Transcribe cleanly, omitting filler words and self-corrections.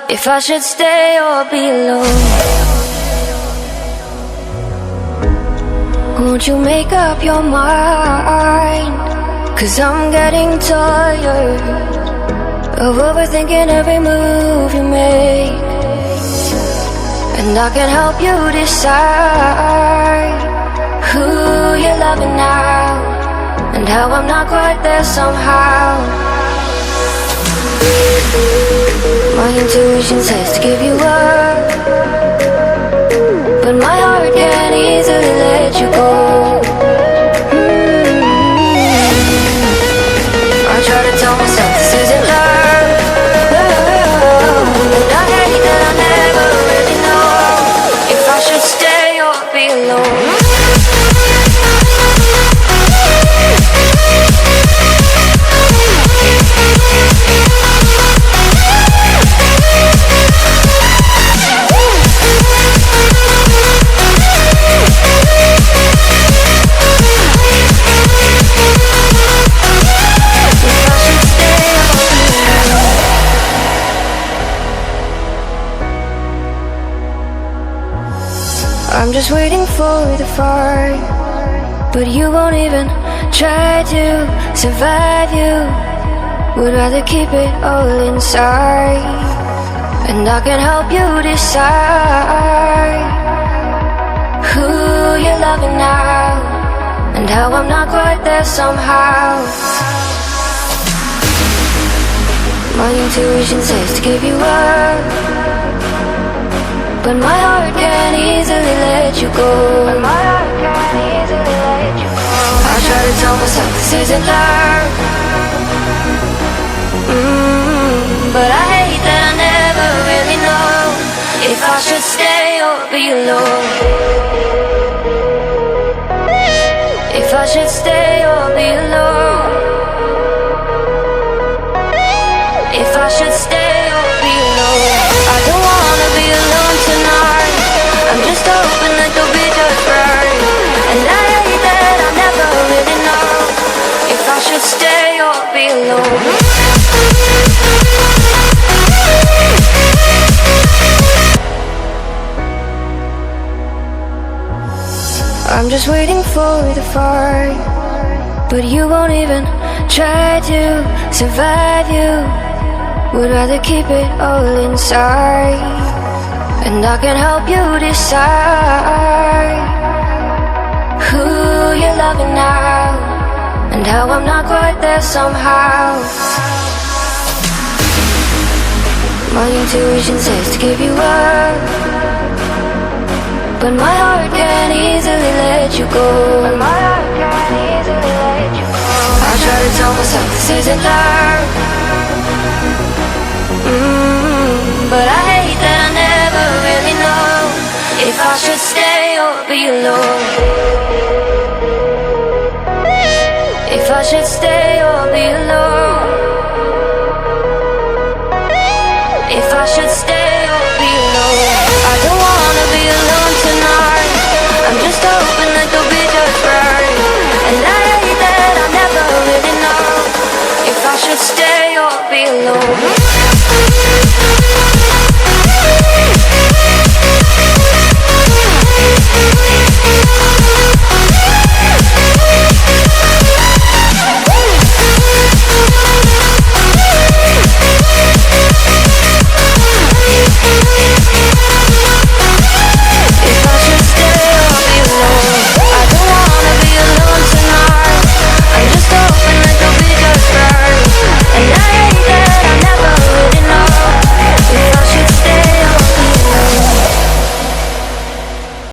if I should stay or be alone. Won't you make up your mind? 'Cause I'm getting tired of overthinking every move you make. And I can help you decide who you're loving now, and how I'm not quite there somehow. My intuition says to give you up, but my heart can't easily let you go. I try to tell myself this isn't love, and I hate that I never really know if I should stay or be alone. I'm just waiting for the fight, but you won't even try to survive. You would rather keep it all inside, and I can help you decide who you're loving now, and how I'm not quite there somehow. My intuition says to give you up, but my heart can't easily let you go. I try to tell myself this isn't love, but I hate that I never really know if I should stay or be alone. If I should stay or be alone. If I should stay or be alone. I don't wanna be alone tonight. I'm just hoping that you'll be just right. And I hate that I never really know if I should stay or be alone. I'm just waiting for the fight, but you won't even try to survive. You would rather keep it all inside, and I can help you decide who you're loving now, and how I'm not quite there somehow. My intuition says to give you up, but my heart can't easily let you go. I try to tell myself this isn't love, but I hate that I never really know if I should stay or be alone. If I should stay or be alone. If I should stay or be alone. I don't wanna be alone tonight. I'm just hoping that you'll be just right. And I hate that I never really know if I should stay or be alone.